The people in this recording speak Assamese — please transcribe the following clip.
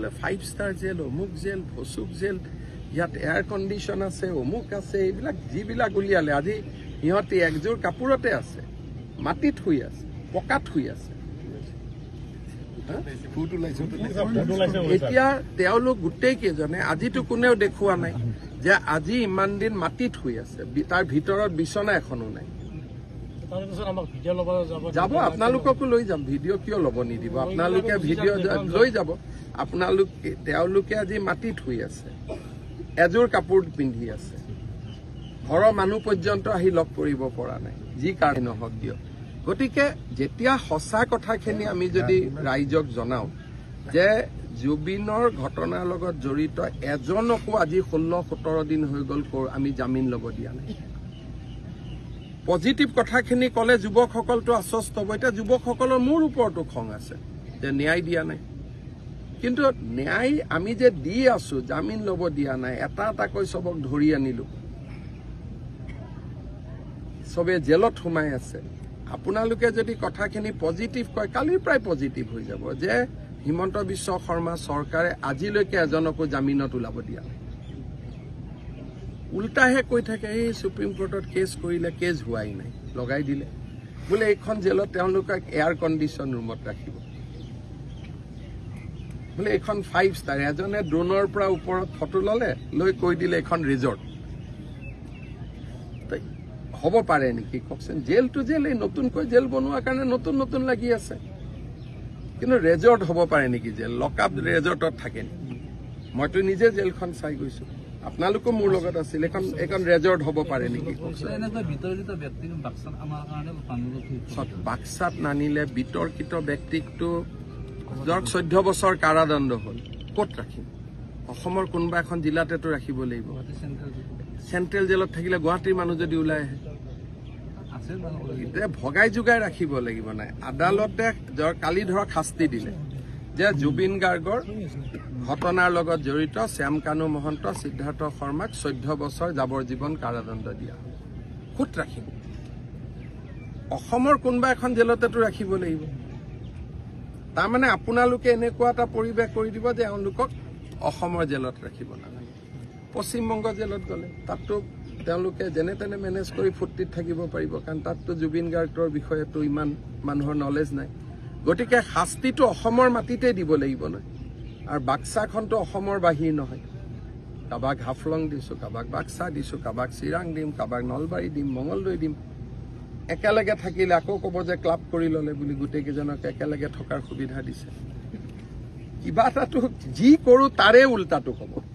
বোলে 5 ষ্টাৰ জেল অমুক জেল ভসুক জেল ইয়াত এয়াৰ কণ্ডিশ্যন আছে অমুক আছে এইবিলাক যিবিলাক উলিয়ালে আজি সিহঁতি একযোৰ কাপোৰতে আছে মাটিত শুই আছে পকাত শুই আছে এতিয়া তেওঁলোক গোটেই কেইজনে আজিতো কোনেও দেখুওৱা নাই যে আজি ইমান দিন মাটিত শুই আছে তাৰ ভিতৰত বিচনা এখনো নাই যাব আপোনালোককো লৈ যাম ভিডিঅ' কিয় ল'ব নিদিব আপোনালোকে ভিডিঅ' লৈ যাব তেওঁলোকে আজি মাটিত শুই আছে এযোৰ কাপোৰ পিন্ধি আছে ঘৰৰ মানুহ পৰ্যন্ত আহি লগ কৰিব পৰা নাই যি কাৰণে নহওক দিয়ক গতিকে যেতিয়া সঁচা কথাখিনি আমি যদি ৰাইজক জনাওঁ যে জুবিনৰ ঘটনাৰ লগত জড়িত এজনকো আজি 16-17 দিন হৈ গ'ল আমি জামিন ল'ব দিয়া নাই পজিটিভ কথাখিনি ক'লে যুৱকসকলটো আশ্বস্ত হ'ব এতিয়া যুৱকসকলৰ মোৰ ওপৰতো খং আছে যে ন্যায় দিয়া নাই কিন্তু ন্যায় আমি যে দি আছো জামিন ল'ব দিয়া নাই এটা এটাকৈ চবক ধৰি আনিলো চবে জেলত সোমাই আছে আপোনালোকে যদি কথাখিনি পজিটিভ কয় কালিৰ প্ৰায় পজিটিভ হৈ যাব যে হিমন্ত বিশ্ব শৰ্মা চৰকাৰে আজিলৈকে এজনকো জামিনত ওলাব দিয়া নাই উল্টাহে কৈ থাকে এই সুপ্ৰিম কোৰ্টত কেছ কৰিলে কেছ হোৱাই নাই লগাই দিলে বোলে এইখন জেলত তেওঁলোকক এয়াৰ কণ্ডিশ্যন ৰুমত ৰাখিব বোলে এইখন 5 ষ্টাৰ এজনে ড্ৰোনৰ পৰা ওপৰত ফটো ল'লে লৈ কৈ দিলে এইখন ৰিজৰ্ট হ'ব পাৰে নেকি কওকচোন জেলটো জেল এই নতুনকৈ জেল বনোৱাৰ কাৰণে নতুন নতুন লাগি আছে কিন্তু ৰিজৰ্ট হ'ব পাৰে নেকি জেল লকআপ ৰিজৰ্টত থাকে নেকি মইতো নিজে জেলখন চাই গৈছো আপোনালোকো মোৰ লগত আছিল এখন ৰিজৰ্ট হ'ব পাৰে নেকি বাক্সাত নানিলে বিতৰ্কিত ব্যক্তিকটো ধৰক 14 বছৰ কাৰাদণ্ড হ'ল ক'ত ৰাখিম অসমৰ কোনোবা এখন জিলাতেতো ৰাখিব লাগিব চেণ্ট্ৰেল জেলত থাকিলে গুৱাহাটীৰ মানুহ যদি ওলাই আহে এতিয়া ভগাই যোগাই ৰাখিব লাগিব নাই আদালতে কালি ধৰক শাস্তি দিলে যে জুবিন গাৰ্গৰ ঘটনাৰ লগত জড়িত শ্যাম কানু মহন্ত সিদ্ধাৰ্থ শৰ্মাক 14 বছৰ যাৱজ্জীৱন কাৰাদণ্ড দিয়া ক'ত ৰাখিব অসমৰ কোনোবা এখন জেলতেতো ৰাখিব লাগিব তাৰমানে আপোনালোকে এনেকুৱা এটা পৰিৱেশ কৰি দিব যে এওঁলোকক অসমৰ জেলত ৰাখিব নালাগে পশ্চিমবংগ জেলত গ'লে তাততো তেওঁলোকে যেনে তেনে মেনেজ কৰি ফূৰ্তিত থাকিব পাৰিব কাৰণ তাততো জুবিন গাৰ্গৰ বিষয়েতো ইমান মানুহৰ নলেজ নাই গতিকে শাস্তিটো অসমৰ মাটিতে দিব লাগিব নহয় আৰু বাক্সাখনতো অসমৰ বাহিৰ নহয় কাবাক হাফলং দিছোঁ কাবাক বাক্সা দিছোঁ কাবাক চিৰাং দিম কাবাক নলবাৰী দিম মঙলদৈ দিম একেলগে থাকিলে আকৌ ক'ব যে ক্লাব কৰি ল'লে বুলি গোটেইকেইজনক একেলগে থকাৰ সুবিধা দিছে কিবা এটাতো যি কৰোঁ তাৰে উল্টাটো ক'ব